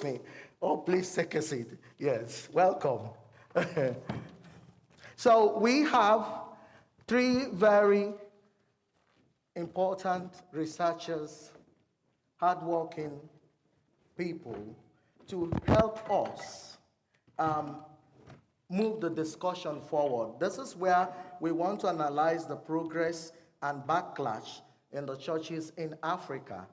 with me. Oh, please take a seat. Yes, welcome. So we have three very important researchers, hardworking people to help us move the discussion forward. This is where we want to analyze the progress and backlash in the churches in Africa.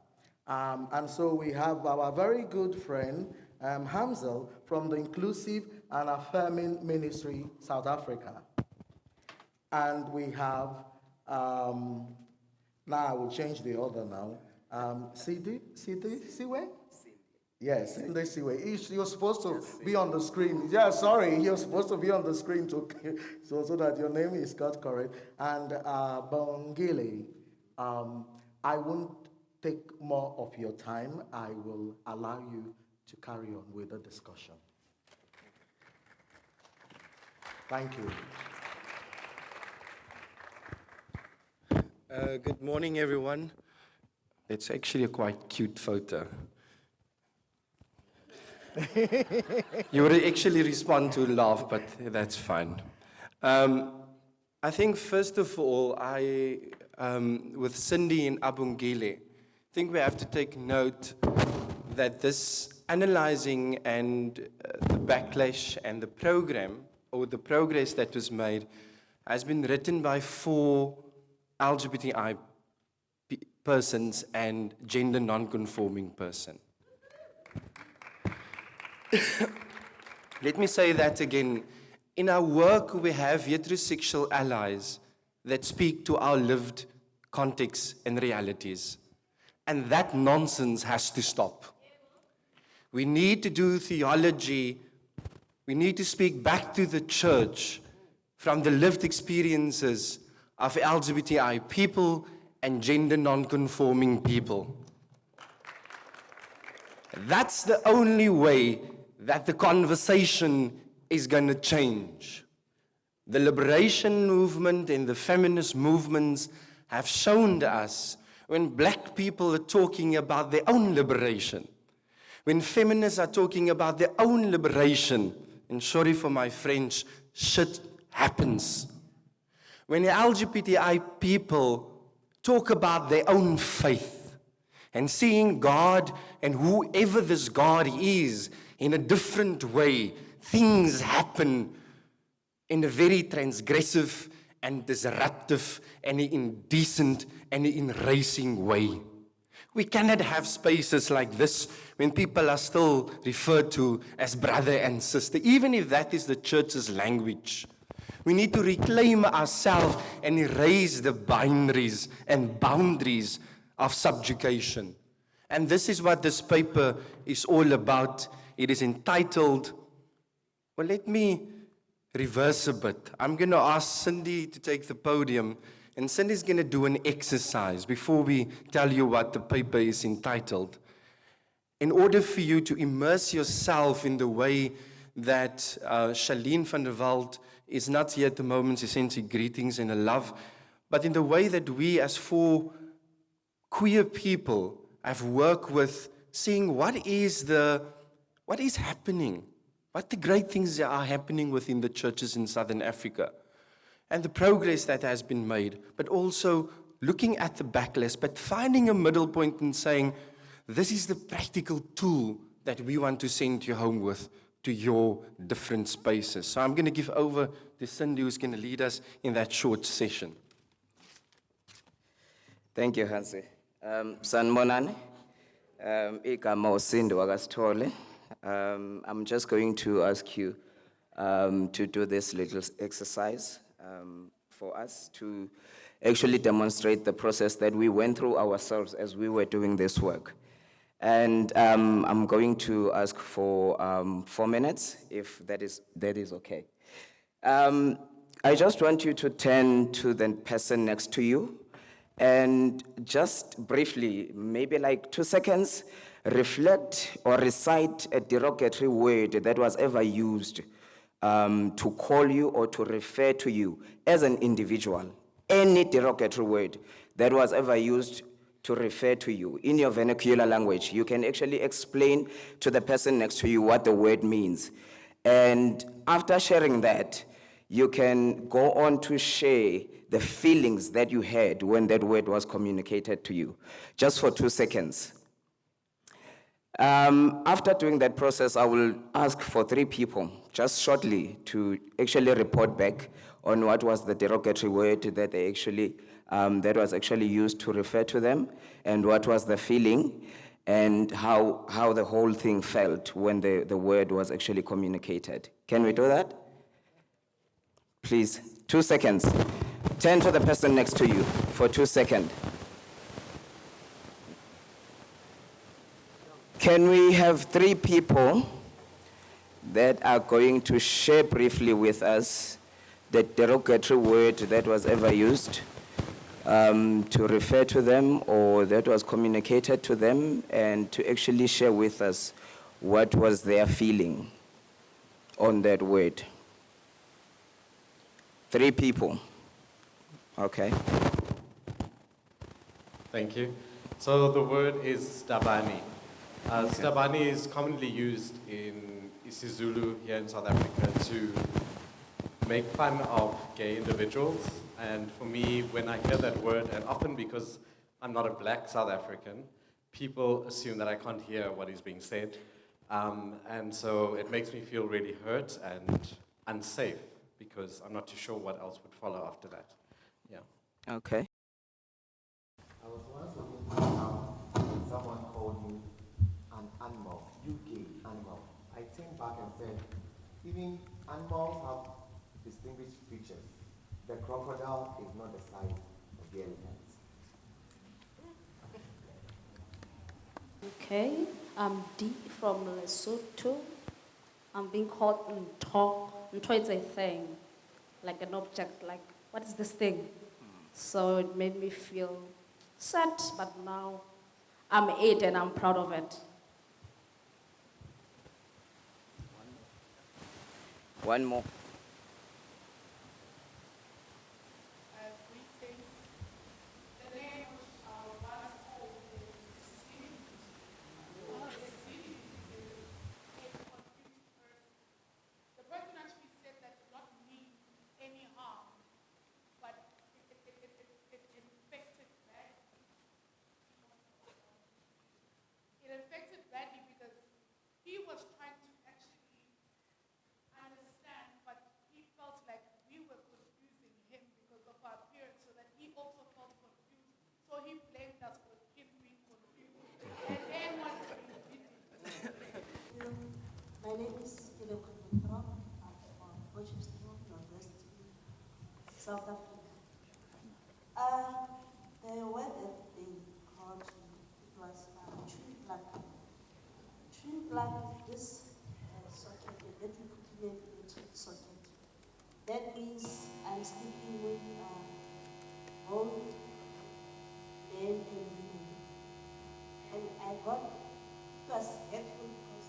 And so we have our very good friend, Hamzel, from the Inclusive and Affirming Ministry, South Africa. And we have, now I will change the order now, Siwe? Yes, in this way. You're supposed to be on the screen. Yeah, sorry, you're supposed to be on the screen so that your name is got correct. And Bongile, I won't take more of your time. I will allow you to carry on with the discussion. Thank you. Good morning, everyone. It's actually a quite cute photo. You would actually respond to laugh, but that's fine. I think first of all, with Cindy and Abungile, I think we have to take note that this analyzing and the backlash and the program, or the progress that was made, has been written by 4 LGBTI persons and gender non-conforming person. Let me say that again. In our work, we have heterosexual allies that speak to our lived contexts and realities. And that nonsense has to stop. We need to do theology. We need to speak back to the church from the lived experiences of LGBTI people and gender non-conforming people. That's the only way that the conversation is going to change. The liberation movement and the feminist movements have shown us when black people are talking about their own liberation, when feminists are talking about their own liberation, and sorry for my French, shit happens. When LGBTI people talk about their own faith and seeing God and whoever this God is in a different way, things happen in a very transgressive and disruptive and indecent and enraging way. We cannot have spaces like this when people are still referred to as brother and sister, even if that is the church's language. We need to reclaim ourselves and erase the binaries and boundaries of subjugation. And this is what this paper is all about. It is entitled, well, let me reverse a bit. I'm going to ask Cindy to take the podium, and Cindy's going to do an exercise before we tell you what the paper is entitled. In order for you to immerse yourself in the way that Charlene van der Walt is not here at the moment, she sends you greetings and a love, but in the way that we as 4 queer people have worked with seeing what is happening, what the great things that are happening within the churches in Southern Africa, and the progress that has been made, but also looking at the backlash, but finding a middle point and saying, this is the practical tool that we want to send you home with to your different spaces. So I'm going to give over to Cindy, who's going to lead us in that short session. Thank you, Hansi. Sanmonani, igama uSindi wakasithole. I'm just going to ask you to do this little exercise for us to actually demonstrate the process that we went through ourselves as we were doing this work. And I'm going to ask for 4 minutes, if that is okay. I just want you to turn to the person next to you and just briefly, maybe like 2 seconds, reflect or recite a derogatory word that was ever used to call you or to refer to you as an individual. Any derogatory word that was ever used to refer to you in your vernacular language. You can actually explain to the person next to you what the word means. And after sharing that, you can go on to share the feelings that you had when that word was communicated to you, just for 2 seconds. After doing that process, I will ask for 3 people, just shortly, to actually report back on what was the derogatory word that they actually, that was actually used to refer to them, and what was the feeling, and how the whole thing felt when the word was actually communicated. Can we do that? Please, 2 seconds. Turn to the person next to you for 2 seconds. Can we have 3 people that are going to share briefly with us the derogatory word that was ever used to refer to them, or that was communicated to them, and to actually share with us what was their feeling on that word? 3 people. Okay. Thank you. So the word is stabani. Stabani is commonly used in isiZulu here in South Africa to make fun of gay individuals. And for me, when I hear that word, and often because I'm not a black South African, people assume that I can't hear what is being said. And so it makes me feel really hurt and unsafe, because I'm not too sure what else would follow after that. Yeah. Okay. I was once looking for when someone called me an animal, UK animal. I think back and said, even animals have distinguished features. The crocodile is not the size of the elephant. Okay, I'm Dee from Lesotho. I'm being called Nto. Nto is a thing, like an object, like, what is this thing? So it made me feel sad, but now I'm 8 and I'm proud of it. One more. Greetings. The name of our school is Steve. Steve is a confused person. The person actually said that did not mean any harm, but it infected badly. It infected badly because he was trying to actually understand, but he felt like we were confusing him because of our appearance, so that he also felt confused. So he blamed us for him being confused. And then once we did it. My name is Philip Kutro. I'm from Potchefstroom, Northwest, South Africa. The word that they called me, it was twin plug. Twin plug is this socket that you put in an electric socket. That means I'm sleeping with both men and women. And I got, it was hurtful because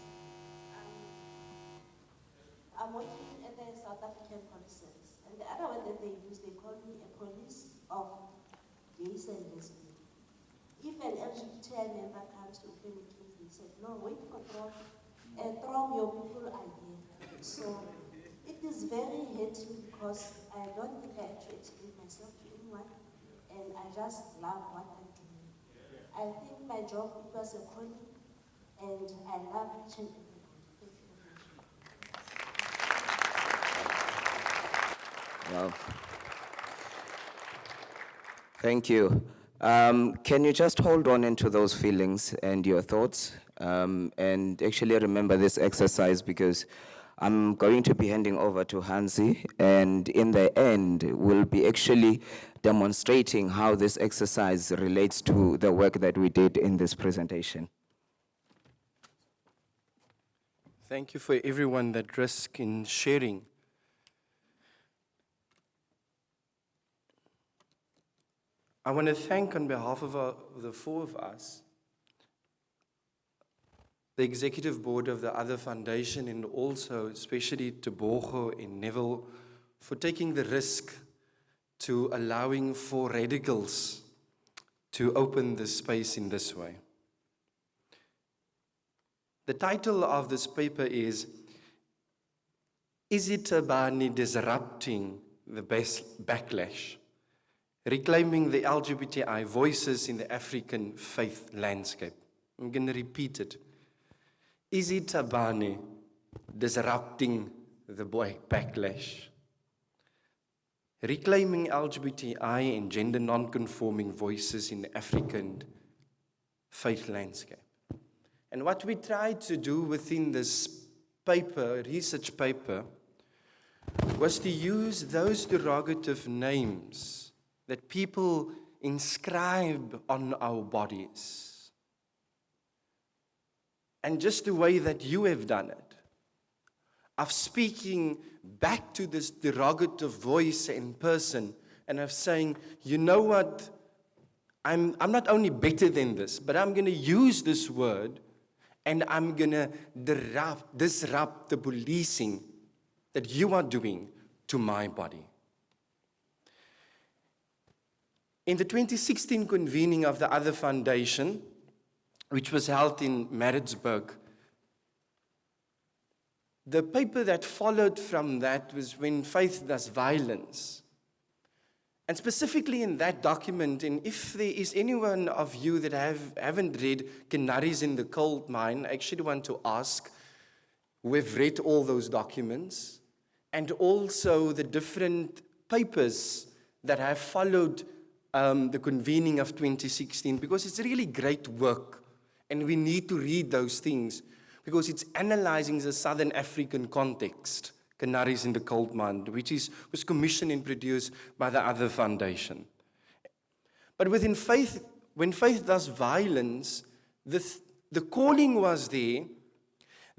I'm working at the South African Police Service. And the other word that they use, they call me a police of gays and lesbians. If an LGBTI member comes to open a case, they said, no, wait, control, throw your people are here. So it is very hurting because I don't think I have to explain myself to anyone, and I just love what I'm doing. I think my job, it was a calling, and I love each and everybody. Thank you very much. Wow. Thank you. Can you just hold on into those feelings and your thoughts, and actually remember this exercise, because I'm going to be handing over to Hansi, and in the end, we'll be actually demonstrating how this exercise relates to the work that we did in this presentation. Thank you for everyone that risked in sharing. I want to thank, on behalf of the 4 of us, the executive board of the other foundation, and also especially Tebogo and Neville, for taking the risk to allowing for radicals to open this space in this way. The title of this paper is Tabani Disrupting the Backlash? Reclaiming the LGBTI voices in the African faith landscape. I'm going to repeat it. Tabani Disrupting the Backlash? Reclaiming LGBTI and gender non-conforming voices in the African faith landscape. And what we tried to do within this paper, research paper, was to use those derogative names that people inscribe on our bodies. And just the way that you have done it, of speaking back to this derogative voice in person and of saying, you know what, I'm not only better than this, but I'm going to use this word and I'm going to disrupt the policing that you are doing to my body. In the 2016 convening of the Other Foundation, which was held in Maritzburg, the paper that followed from that was When Faith Does Violence. And specifically in that document, and if there is anyone of you that haven't read Canaries in the Coal Mine, I actually want to ask, we've read all those documents, and also the different papers that have followed the convening of 2016, because it's really great work, and we need to read those things, because it's analyzing the Southern African context, Canaries in the Coal Mine, which was commissioned and produced by the Other Foundation. But within faith, when faith does violence, the calling was there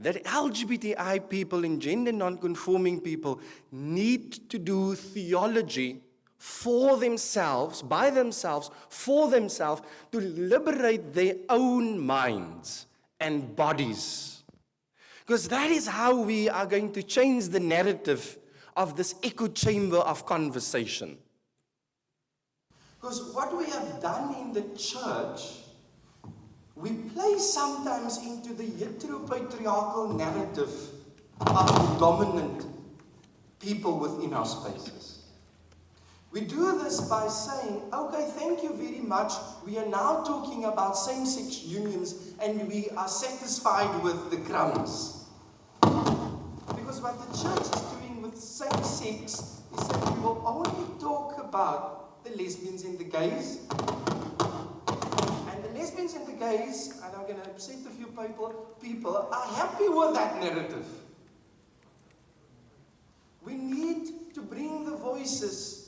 that LGBTI people and gender non-conforming people need to do theology for themselves, by themselves, for themselves, to liberate their own minds and bodies. Because that is how we are going to change the narrative of this echo chamber of conversation. Because what we have done in the church, we play sometimes into the heteropatriarchal narrative of the dominant people within our spaces. We do this by saying, okay, thank you very much. We are now talking about same-sex unions and we are satisfied with the crumbs. Because what the church is doing with same-sex is that we will only talk about the lesbians and the gays. And the lesbians and the gays, and I'm going to upset a few people are happy with that narrative. We need to bring the voices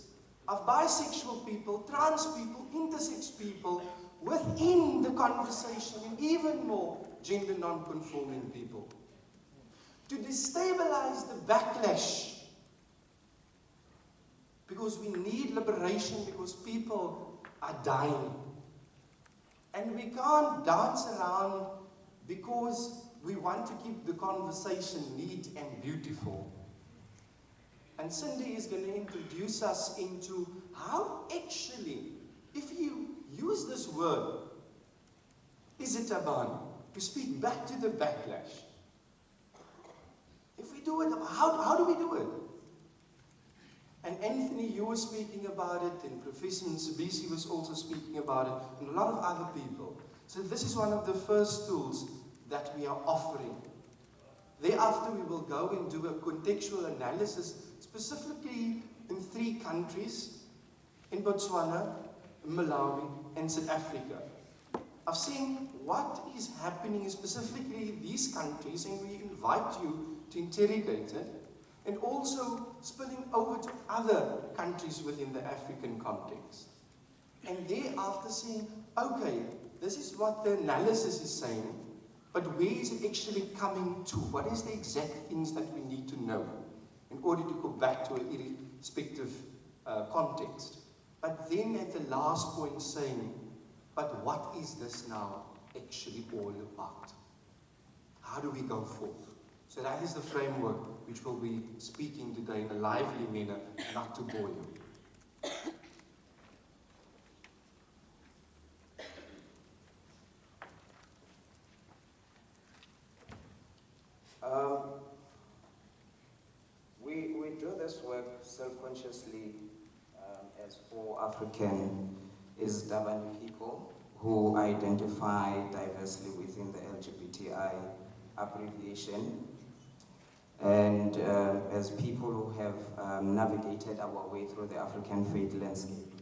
of bisexual people, trans people, intersex people within the conversation, and even more gender non-conforming people. To destabilize the backlash, because we need liberation, because people are dying. And we can't dance around because we want to keep the conversation neat and beautiful. And Cindy is going to introduce us into how actually, if you use this word, Tabani, to speak back to the backlash. If we do it, how do we do it? And Anthony, you were speaking about it, and Professor Nsibisi was also speaking about it, and a lot of other people. So this is one of the first tools that we are offering. Thereafter, we will go and do a contextual analysis, specifically in 3 countries, in Botswana, Malawi, and South Africa, of seeing what is happening in specifically these countries, and we invite you to interrogate it, and also spilling over to other countries within the African context. And thereafter saying, okay, this is what the analysis is saying, but where is it actually coming to? What is the exact things that we need to know in order to go back to an irrespective context? But then at the last point saying, but what is this now actually all about? How do we go forth? So that is the framework which we'll be speaking today in a lively manner, not to bore you. this work self-consciously as for African is Durban people who identify diversely within the LGBTI abbreviation, and as people who have navigated our way through the African faith landscape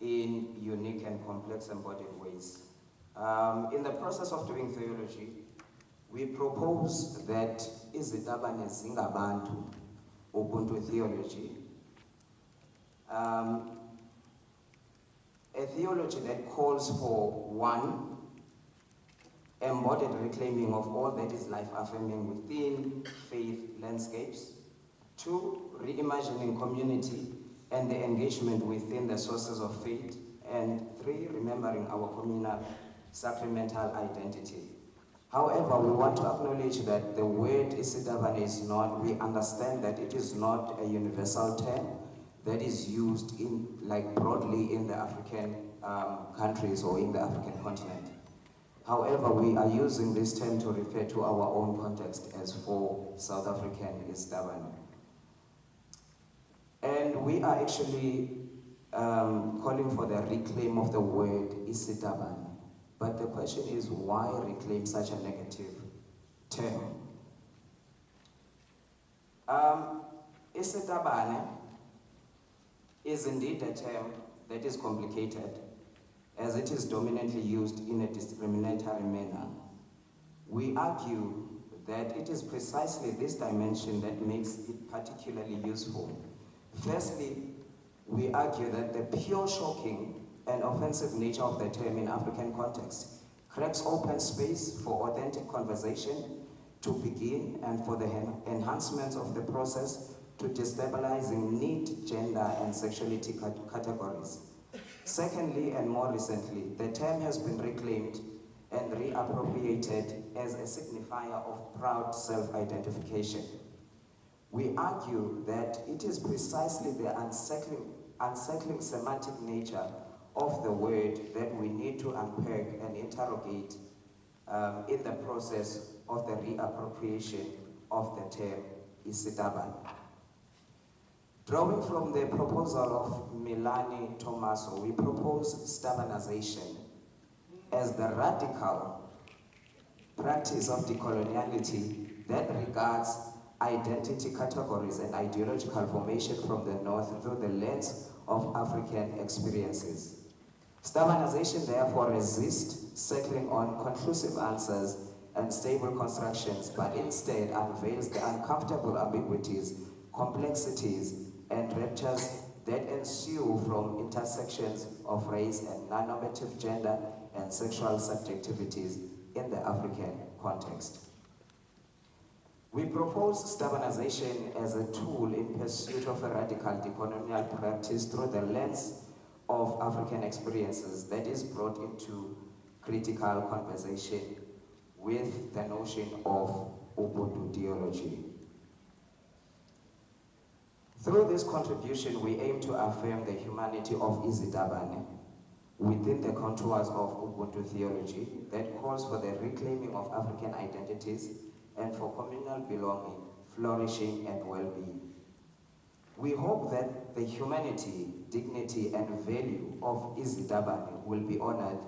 in unique and complex embodied ways. In the process of doing theology, we propose that izitabane zingabantu, Ubuntu theology, a theology that calls for one, embodied reclaiming of all that is life-affirming within faith landscapes. Two, reimagining community and the engagement within the sources of faith. And three, remembering our communal sacramental identity. However, we want to acknowledge that the word isitabane is not, we understand that it is not a universal term that is used in, like, broadly in the African countries or in the African continent. However, we are using this term to refer to our own context as for South African isitabane. And we are actually calling for the reclaim of the word isitabane. But the question is, why reclaim such a negative term? Isitabane is indeed a term that is complicated, as it is dominantly used in a discriminatory manner. We argue that it is precisely this dimension that makes it particularly useful. Firstly, we argue that the pure shocking and offensive nature of the term in African context cracks open space for authentic conversation to begin and for the enhancement of the process to destabilizing neat gender and sexuality categories. Secondly, and more recently, the term has been reclaimed and reappropriated as a signifier of proud self-identification. We argue that it is precisely the unsettling semantic nature of the word that we need to unpack and interrogate in the process of the reappropriation of the term isitabane. Drawing from the proposal of Milani Tomaso, we propose stabanization as the radical practice of decoloniality that regards identity categories and ideological formation from the North through the lens of African experiences. Stabanization therefore resists settling on conclusive answers and stable constructions, but instead unveils the uncomfortable ambiguities, complexities, and ruptures that ensue from intersections of race and non-normative gender and sexual subjectivities in the African context. We propose stabanization as a tool in pursuit of a radical decolonial practice through the lens of African experiences that is brought into critical conversation with the notion of Ubuntu theology. Through this contribution, we aim to affirm the humanity of isitabane within the contours of Ubuntu theology that calls for the reclaiming of African identities and for communal belonging, flourishing, and well-being. We hope that the humanity, dignity, and value of isitabane will be honored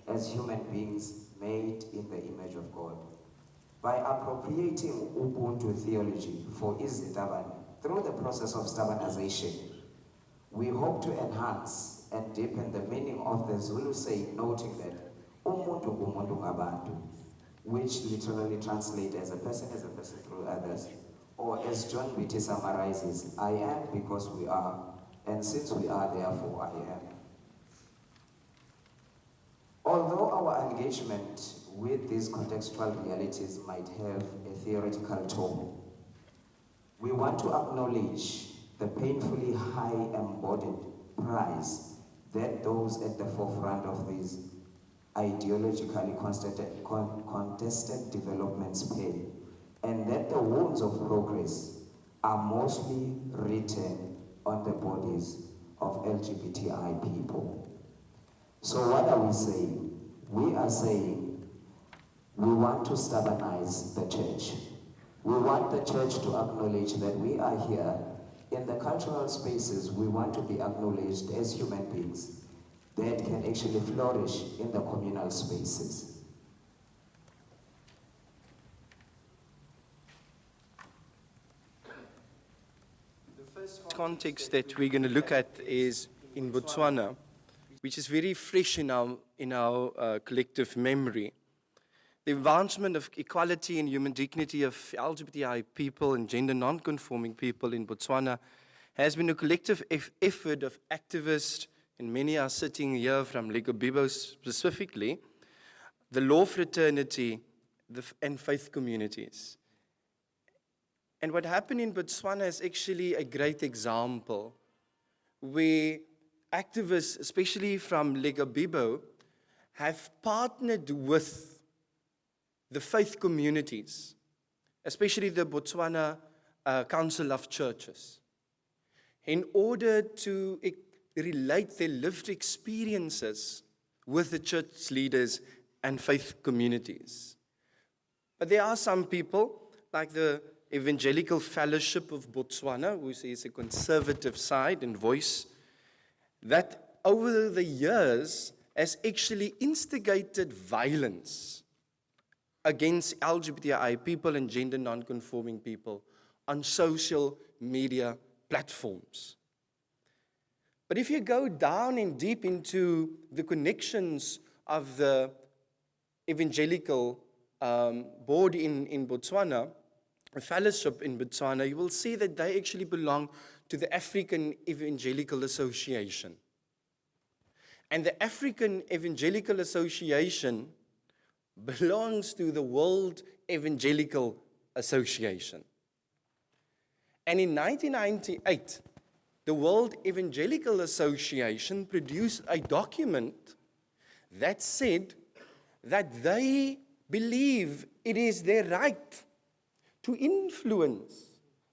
as human beings made in the image of God. By appropriating Ubuntu theology for isitabane through the process of stabanization, we hope to enhance and deepen the meaning of the Zulu saying noting that umuntu ngumuntu ngabantu, which literally translates as a person through others, or as John Beatty summarizes, I am because we are, and since we are, therefore I am. Although our engagement with these contextual realities might have a theoretical tone, we want to acknowledge the painfully high embodied price that those at the forefront of these ideologically contested developments pay, and that the wounds of progress are mostly written on the bodies of LGBTI people. So what are we saying? We are saying we want to stabilize the church. We want the church to acknowledge that we are here in the cultural spaces, we want to be acknowledged as human beings that can actually flourish in the communal spaces. The first context that we're going to look at is in Botswana, which is very fresh in our collective memory. The advancement of equality and human dignity of LGBTI people and gender non-conforming people in Botswana has been a collective effort of activists, and many are sitting here from Lego Bibo specifically, the law fraternity, and faith communities. And what happened in Botswana is actually a great example where activists, especially from Lego Bibo, have partnered with the faith communities, especially the Botswana Council of Churches, in order to relate their lived experiences with the church leaders and faith communities. But there are some people, like the Evangelical Fellowship of Botswana, which is a conservative side and voice, that over the years has actually instigated violence against LGBTI people and gender non-conforming people on social media platforms. But if you go down and deep into the connections of the evangelical board in Botswana, a fellowship in Botswana, you will see that they actually belong to the African Evangelical Association. And the African Evangelical Association belongs to the World Evangelical Association. And in 1998, the World Evangelical Association produced a document that said that they believe it is their right to influence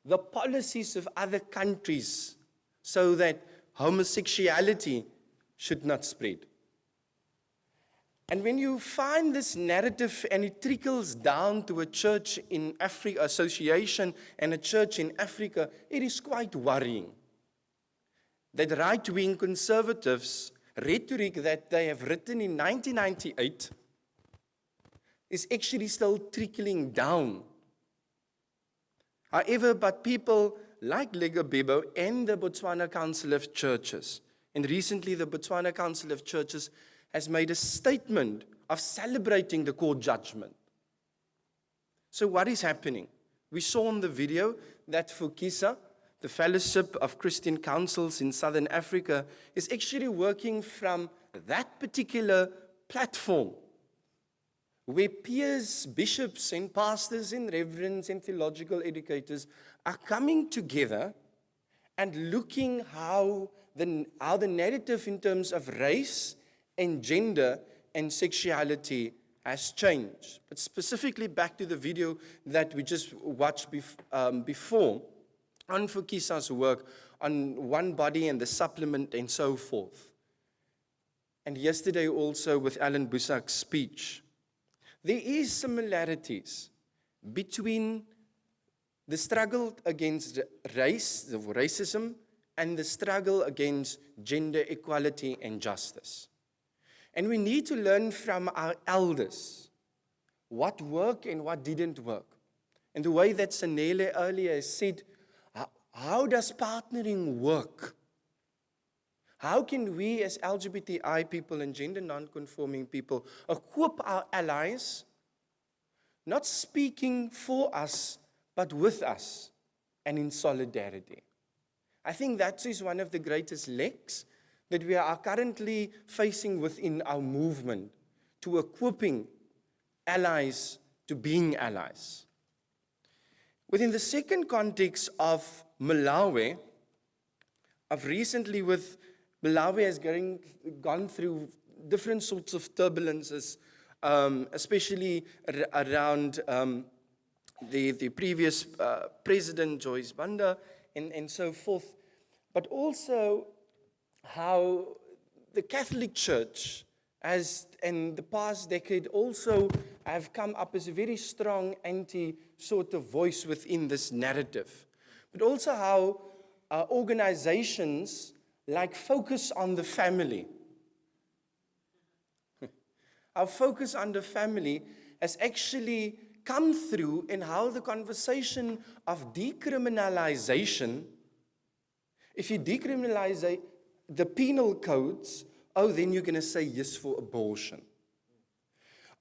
the policies of other countries so that homosexuality should not spread. And when you find this narrative and it trickles down to a church in Africa, association and a church in Africa, it is quite worrying that right-wing conservatives' rhetoric that they have written in 1998 is actually still trickling down. However, but people like Lego Bibo and the Botswana Council of Churches, and recently the Botswana Council of Churches has made a statement of celebrating the court judgment. So what is happening? We saw in the video that Fukisa, the Fellowship of Christian Councils in Southern Africa, is actually working from that particular platform where peers, bishops and pastors and reverends and theological educators are coming together and looking how the narrative in terms of race and gender and sexuality has changed. But specifically back to the video that we just watched before, on Fukisa's work on one body and the supplement and so forth. And yesterday also with Alan Busak's speech. There is similarities between the struggle against race, racism, and the struggle against gender equality and justice. And we need to learn from our elders what worked and what didn't work. And the way that Sanele earlier said, how does partnering work? How can we as LGBTI people and gender non-conforming people equip our allies, not speaking for us, but with us and in solidarity? I think that is one of the greatest lacks that we are currently facing within our movement to equipping allies to being allies. Within the second context of Malawi, I've recently with Malawi has gone through different sorts of turbulences, especially around the previous president, Joyce Banda, and so forth, but also how the Catholic Church has, in the past decade, also have come up as a very strong anti sort of voice within this narrative. But also how organizations like Focus on the Family. Our focus on the family has actually come through in how the conversation of decriminalization, if you decriminalize the penal codes, oh, then you're going to say yes for abortion.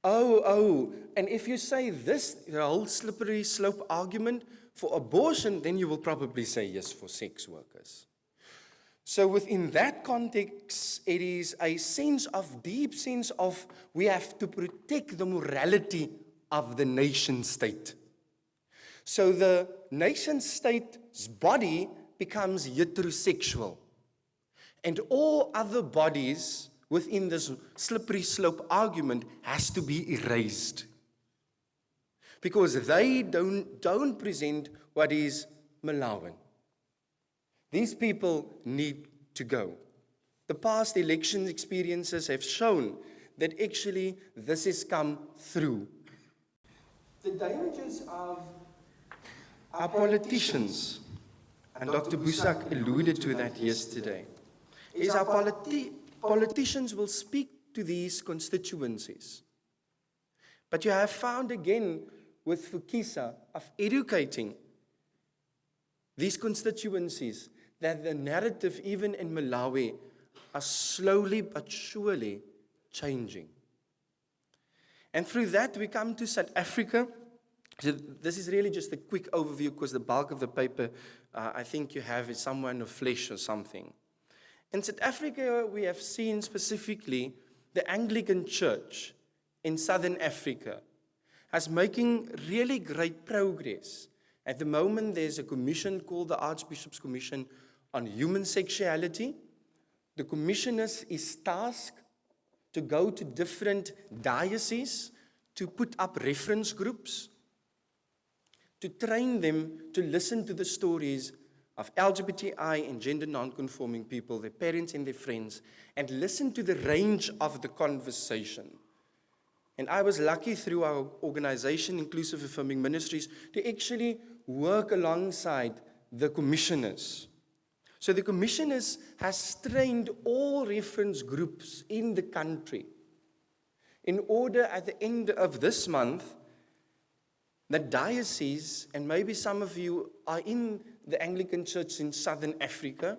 And if you say this, the whole slippery slope argument for abortion, then you will probably say yes for sex workers. So within that context, it is a deep sense of we have to protect the morality of the nation state. So the nation state's body becomes heterosexual. And all other bodies within this slippery slope argument has to be erased. Because they don't present what is Malawian. These people need to go. The past election experiences have shown that actually this has come through. The dangers of our politicians, and Dr. Busak alluded to that yesterday, is our politicians will speak to these constituencies. But you have found again with Fukisa of educating these constituencies that the narrative, even in Malawi, are slowly but surely changing. And through that, we come to South Africa. So this is really just a quick overview because the bulk of the paper, I think you have is somewhere in the flesh or something. In South Africa, we have seen specifically the Anglican Church in Southern Africa as making really great progress. At the moment, there's a commission called the Archbishop's Commission on Human Sexuality. The commissioner is tasked to go to different dioceses to put up reference groups, to train them to listen to the stories of LGBTI and gender non-conforming people, their parents and their friends, and listen to the range of the conversation. And I was lucky through our organization, Inclusive Affirming Ministries, to actually work alongside the commissioners. So the commissioners has trained all reference groups in the country in order at the end of this month that dioceses, and maybe some of you are in the Anglican Church in Southern Africa,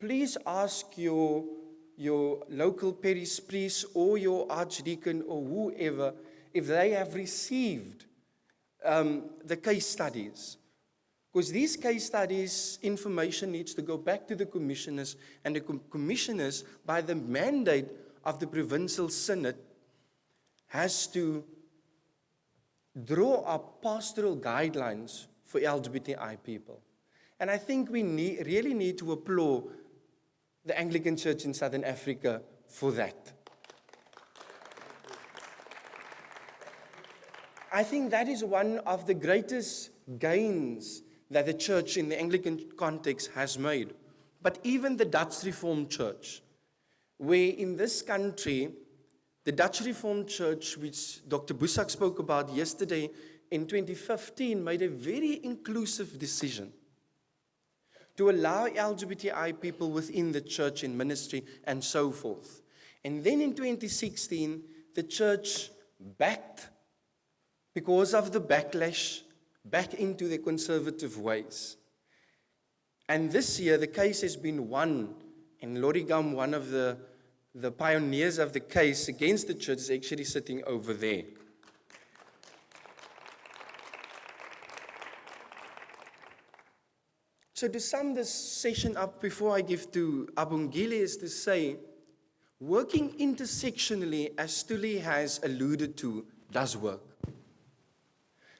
please ask your local parish priest or your archdeacon or whoever if they have received the case studies. Because these case studies, information needs to go back to the commissioners, and the commissioners, by the mandate of the provincial synod, has to draw up pastoral guidelines for LGBTI people. And I think we really need to applaud the Anglican Church in Southern Africa for that. I think that is one of the greatest gains that the church in the Anglican context has made. But even the Dutch Reformed Church, where in this country, the Dutch Reformed Church, which Dr. Busak spoke about yesterday in 2015, made a very inclusive decision to allow LGBTI people within the church in ministry and so forth. And then in 2016, the church backed, because of the backlash, back into their conservative ways. And this year, the case has been won, and Lorigam, one of the pioneers of the case against the church, is actually sitting over there. So to sum this session up before I give to Abungile is to say, working intersectionally, as Tuli has alluded to, does work.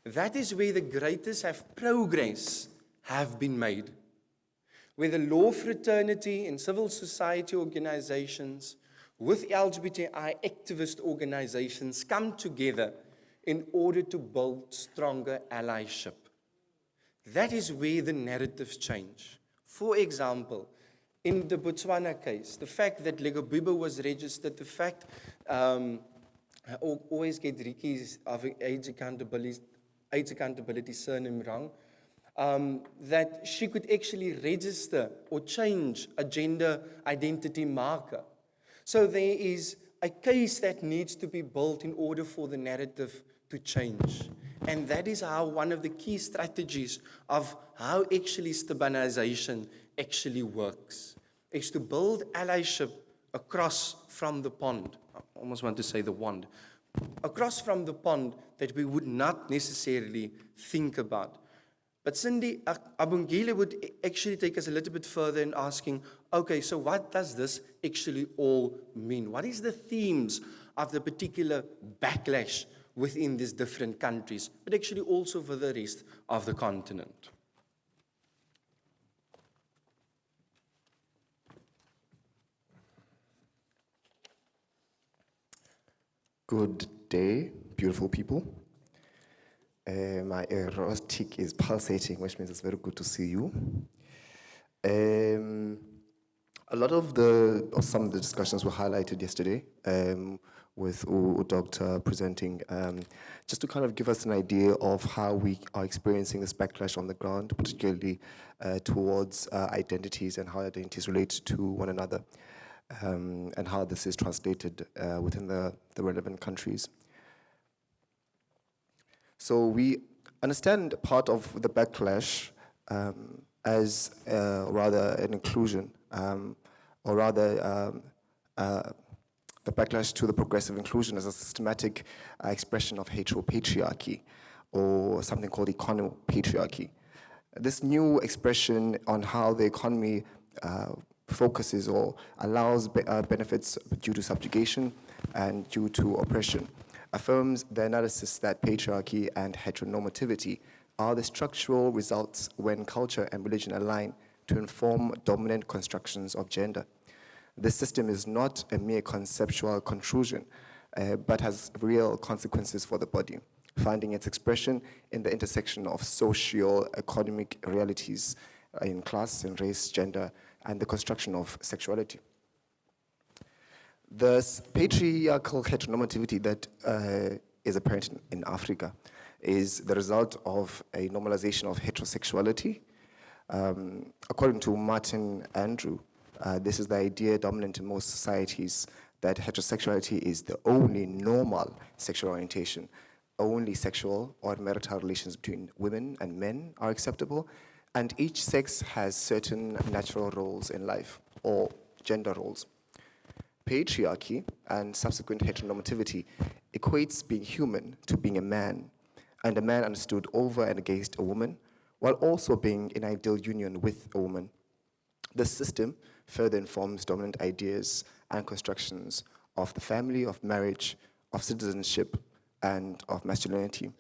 That is where the greatest progress have been made. Where the law fraternity and civil society organizations with LGBTI activist organizations come together in order to build stronger allyship. That is where the narratives change. For example, in the Botswana case, the fact that Lego Bibo was registered, the fact I always get Ricky's of AIDS accountability surname wrong. that she could actually register or change a gender identity marker. So there is a case that needs to be built in order for the narrative to change. And that is how one of the key strategies of how actually stabilization actually works. Is to build allyship across from the pond. I almost want to say the wand. Across from the pond that we would not necessarily think about. But Cindy Abungile would actually take us a little bit further in asking, okay, so what does this actually all mean? What is the themes of the particular backlash within these different countries, but actually also for the rest of the continent? Good day, beautiful people. My erotic is pulsating, which means it's very good to see you. A lot of some of the discussions were highlighted yesterday with Doctor presenting, just to kind of give us an idea of how we are experiencing this backlash on the ground, particularly towards identities and how identities relate to one another. And how this is translated within the relevant countries. So we understand part of the backlash as rather an inclusion, or rather the backlash to the progressive inclusion as a systematic expression of heteropatriarchy, or something called econopatriarchy. This new expression on how the economy focuses or allows benefits due to subjugation and due to oppression, affirms the analysis that patriarchy and heteronormativity are the structural results when culture and religion align to inform dominant constructions of gender. This system is not a mere conceptual contusion, but has real consequences for the body, finding its expression in the intersection of socio-economic realities in class and race, gender, and the construction of sexuality. The patriarchal heteronormativity that is apparent in Africa is the result of a normalization of heterosexuality. According to Martin Andrew, this is the idea dominant in most societies that heterosexuality is the only normal sexual orientation. Only sexual or marital relations between women and men are acceptable, and each sex has certain natural roles in life, or gender roles. Patriarchy and subsequent heteronormativity equates being human to being a man, and a man understood over and against a woman, while also being in ideal union with a woman. This system further informs dominant ideas and constructions of the family, of marriage, of citizenship, and of masculinity.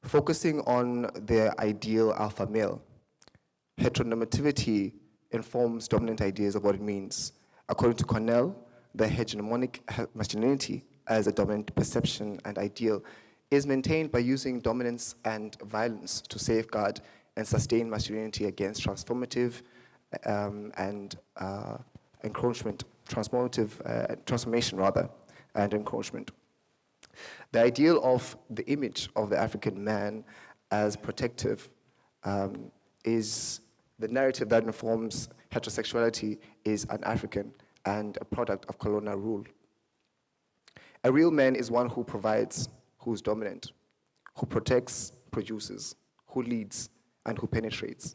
Focusing on the ideal alpha male, heteronormativity informs dominant ideas of what it means. According to Cornell, the hegemonic masculinity as a dominant perception and ideal is maintained by using dominance and violence to safeguard and sustain masculinity against transformative and encroachment, transformation rather, and encroachment. The ideal of the image of the African man as protective is the narrative that informs heterosexuality is un-African and a product of colonial rule. A real man is one who provides, who's dominant, who protects, produces, who leads, and who penetrates.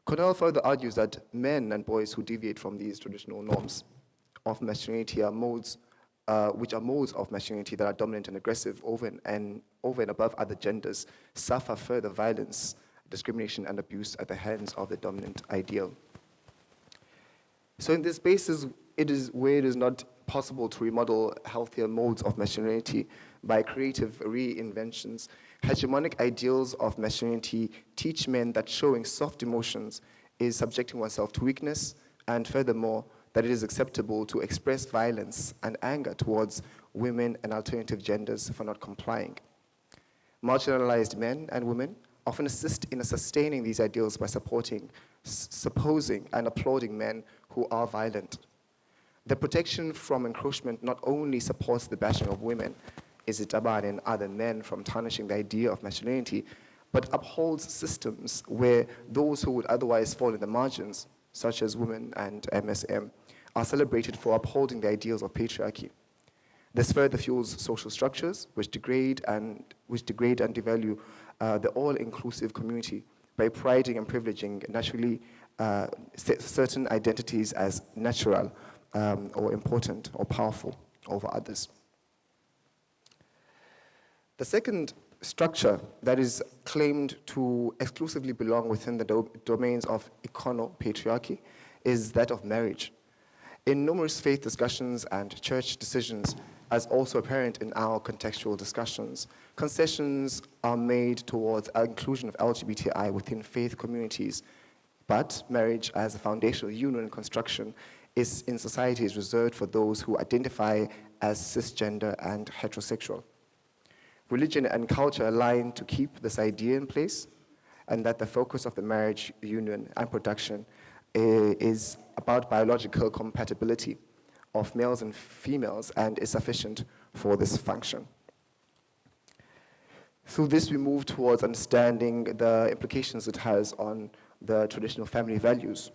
Cornell further argues that men and boys who deviate from these traditional norms of masculinity are modes which are modes of masculinity that are dominant and aggressive over and above other genders, suffer further violence, discrimination, and abuse at the hands of the dominant ideal. So in this spaces, it is where it is not possible to remodel healthier modes of masculinity by creative reinventions. Hegemonic ideals of masculinity teach men that showing soft emotions is subjecting oneself to weakness, and furthermore, that it is acceptable to express violence and anger towards women and alternative genders for not complying. Marginalized men and women often assist in sustaining these ideals by supposing and applauding men who are violent. The protection from encroachment not only supports the bashing of women, Isitabane and other men from tarnishing the idea of masculinity, but upholds systems where those who would otherwise fall in the margins, such as women and MSM, are celebrated for upholding the ideals of patriarchy. This further fuels social structures which degrade and devalue the all-inclusive community by priding and privileging naturally certain identities as natural or important or powerful over others. The second structure that is claimed to exclusively belong within the domains of econo-patriarchy is that of marriage. In numerous faith discussions and church decisions, as also apparent in our contextual discussions, concessions are made towards inclusion of LGBTI within faith communities, but marriage as a foundational union construction is in society is reserved for those who identify as cisgender and heterosexual. Religion and culture align to keep this idea in place, and that the focus of the marriage union and production is about biological compatibility of males and females and is sufficient for this function. Through this, we move towards understanding the implications it has on the traditional family values.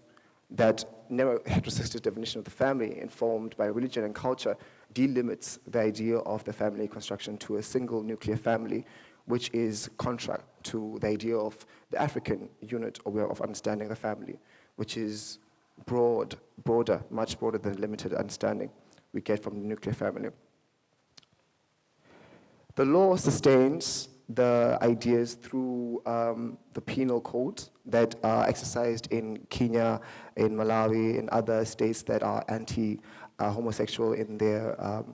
That narrow heterosexual definition of the family, informed by religion and culture, delimits the idea of the family construction to a single nuclear family, which is contrary to the idea of the African unit or way of understanding the family, which is broader, much broader than limited understanding we get from the nuclear family. The law sustains the ideas through the penal codes that are exercised in Kenya, in Malawi, in other states that are anti-homosexual in their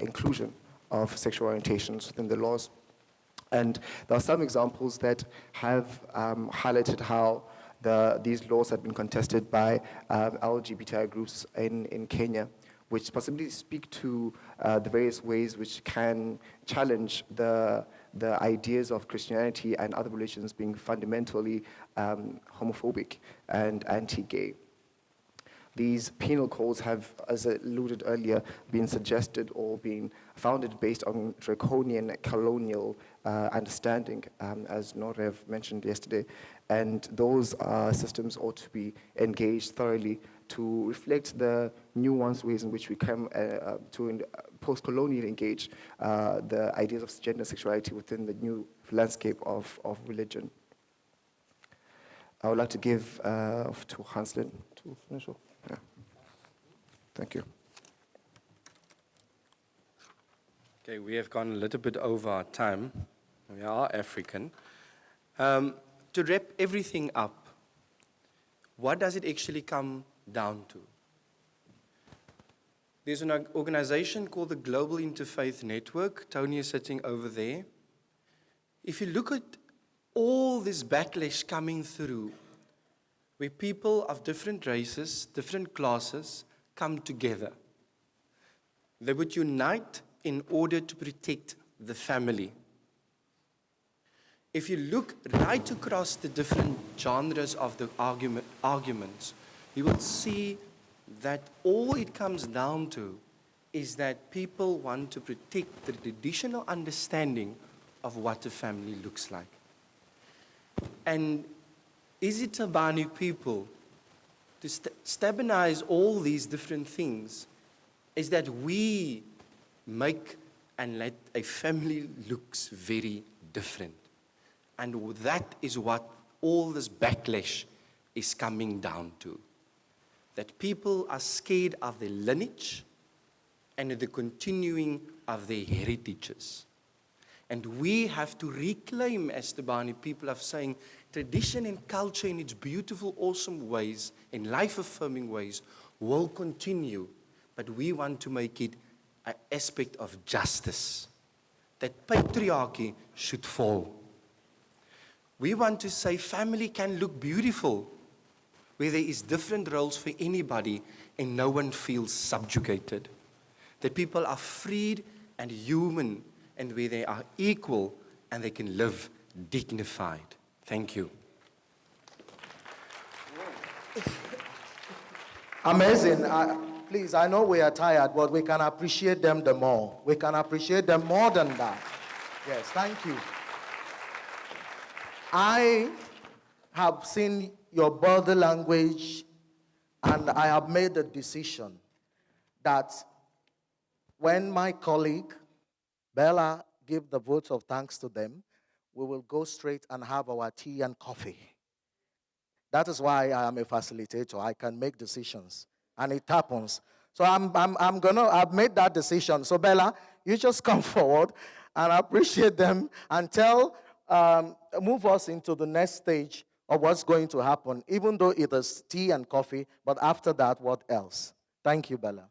inclusion of sexual orientations within the laws. And there are some examples that have highlighted how these laws have been contested by LGBTI groups in Kenya, which possibly speak to the various ways which can challenge the ideas of Christianity and other religions being fundamentally homophobic and anti-gay. These penal codes have, as alluded earlier, been suggested or been founded based on draconian colonial understanding, as Norev mentioned yesterday. And those systems ought to be engaged thoroughly to reflect the nuanced ways in which we come to post-colonial engage the ideas of gender sexuality within the new landscape of religion. I would like to give to Hanslin to finish off. Yeah. Thank you. Okay, we have gone a little bit over our time. We are African. To wrap everything up, what does it actually come down to? There's an organization called the Global Interfaith Network. Tony is sitting over there. If you look at all this backlash coming through, where people of different races, different classes come together, they would unite in order to protect the family. If you look right across the different genres of the arguments, you will see that all it comes down to is that people want to protect the traditional understanding of what a family looks like. And is it Tabani people to stabilize all these different things is that we make and let a family looks very different. And that is what all this backlash is coming down to. That people are scared of their lineage and the continuing of their heritages. And we have to reclaim, as the Bani people of saying, tradition and culture in its beautiful, awesome ways, in life-affirming ways, will continue. But we want to make it an aspect of justice. That patriarchy should fall. We want to say family can look beautiful, where there is different roles for anybody and no one feels subjugated. That people are freed and human and where they are equal and they can live dignified. Thank you. Amazing. Please, I know we are tired, but we can appreciate them the more. We can appreciate them more than that. Yes, thank you. I have seen your body language, and I have made a decision that when my colleague Bella give the votes of thanks to them, we will go straight and have our tea and coffee. That is why I am a facilitator. I can make decisions, and it happens. So I've made that decision. So Bella, you just come forward and appreciate them and move us into the next stage of what's going to happen, even though it is tea and coffee, but after that, what else? Thank you, Bella.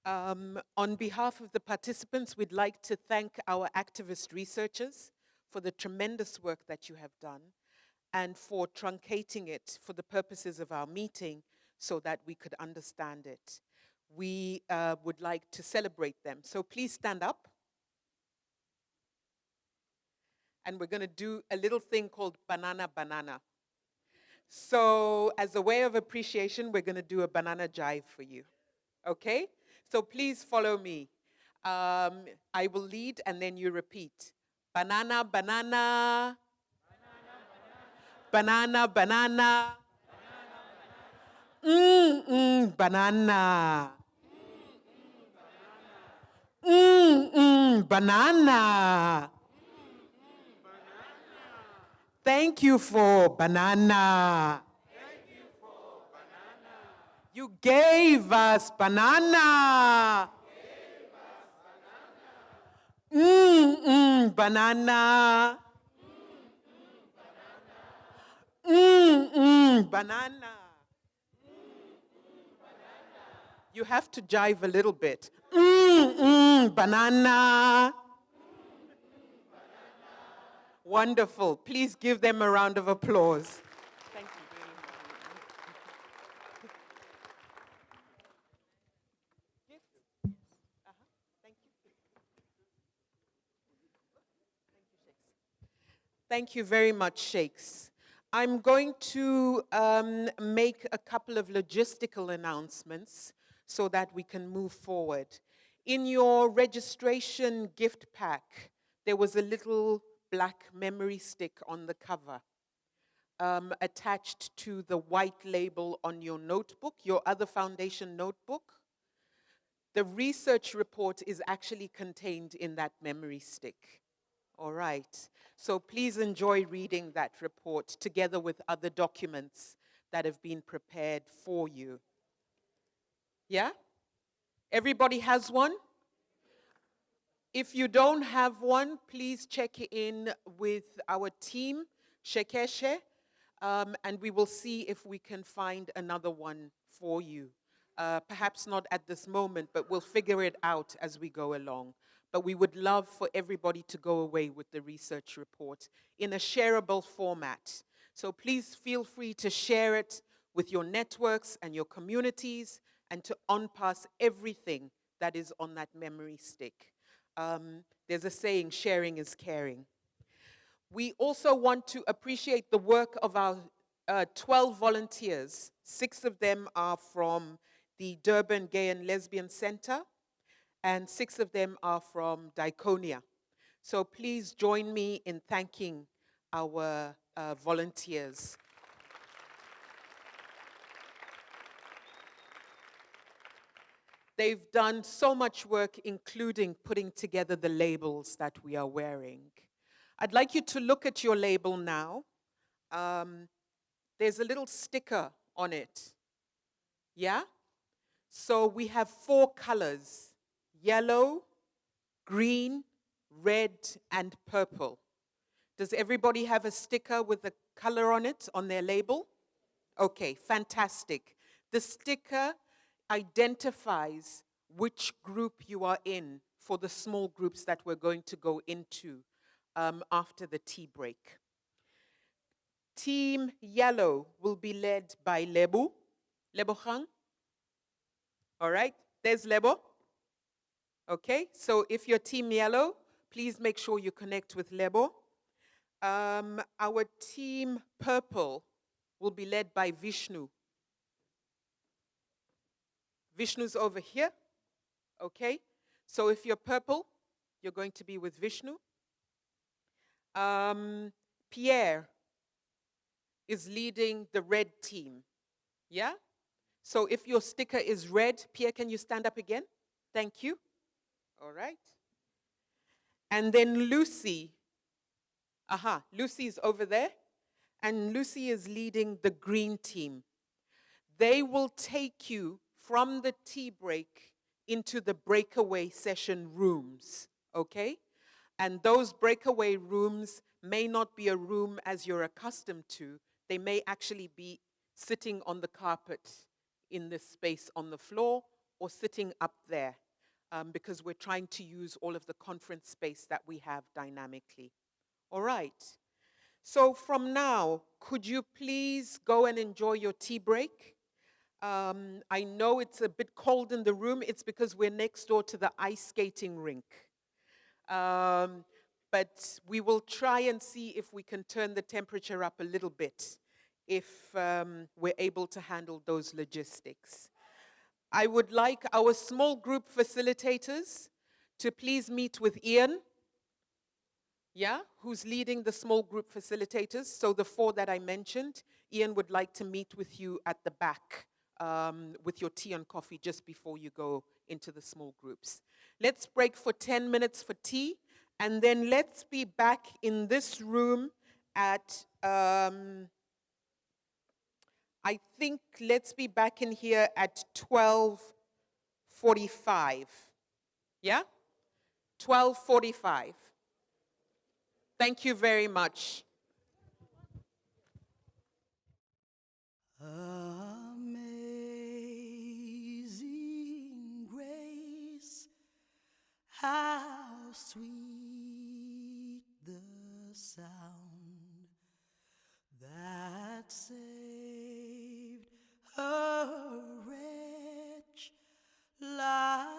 On behalf of the participants, we'd like to thank our activist researchers for the tremendous work that you have done and for truncating it for the purposes of our meeting so that we could understand it. We would like to celebrate them. So please stand up. And we're going to do a little thing called banana banana. So as a way of appreciation, we're going to do a banana jive for you. Okay? So please follow me. I will lead and then you repeat. Banana, banana. Banana, banana. Banana. Banana. Thank you for banana. You gave us banana. Banana. Banana. You have to jive a little bit. Banana. Wonderful. Please give them a round of applause. Thank you very much. Thank you. Thank you very much, Shakes. I'm going to make a couple of logistical announcements so that we can move forward. In your registration gift pack, there was a little black memory stick on the cover, attached to the white label on your notebook, your other foundation notebook. The research report is actually contained in that memory stick. All right. So please enjoy reading that report together with other documents that have been prepared for you. Yeah? Everybody has one? If you don't have one, please check in with our team, Shekeshe, and we will see if we can find another one for you. Perhaps not at this moment, but we'll figure it out as we go along. But we would love for everybody to go away with the research report in a shareable format. So please feel free to share it with your networks and your communities and to on-pass everything that is on that memory stick. There's a saying, sharing is caring. We also want to appreciate the work of our 12 volunteers. 6 of them are from the Durban Gay and Lesbian Center, and 6 of them are from Diaconia. So please join me in thanking our volunteers. They've done so much work, including putting together the labels that we are wearing. I'd like you to look at your label now. There's a little sticker on it. Yeah? So we have 4 colors: yellow, green, red, and purple. Does everybody have a sticker with a color on it, on their label? Okay, fantastic. The sticker identifies which group you are in for the small groups that we're going to go into after the tea break. Team Yellow will be led by Lebo. Lebo Khang. All right, there's Lebo. Okay, so if you're Team Yellow, please make sure you connect with Lebo. Our Team Purple will be led by Vishnu. Vishnu's over here. Okay, so if you're purple, you're going to be with Vishnu. Pierre is leading the red team. Yeah? So if your sticker is red, Pierre, can you stand up again? Thank you. All right. And then Lucy. Lucy is over there. And Lucy is leading the green team. They will take you from the tea break into the breakaway session rooms, okay? And those breakaway rooms may not be a room as you're accustomed to. They may actually be sitting on the carpet in this space on the floor or sitting up there because we're trying to use all of the conference space that we have dynamically. All right. So from now, could you please go and enjoy your tea break? I know it's a bit cold in the room. It's because we're next door to the ice skating rink. But we will try and see if we can turn the temperature up a little bit if we're able to handle those logistics. I would like our small group facilitators to please meet with Ian, who's leading the small group facilitators. So the 4 that I mentioned, Ian would like to meet with you at the back with your tea and coffee just before you go into the small groups. Let's break for 10 minutes for tea, and then let's be back in this room at, I think let's be back in here at 12:45. Yeah? 12:45. Thank you very much. Amazing grace, how sweet the sound that saved a wretch like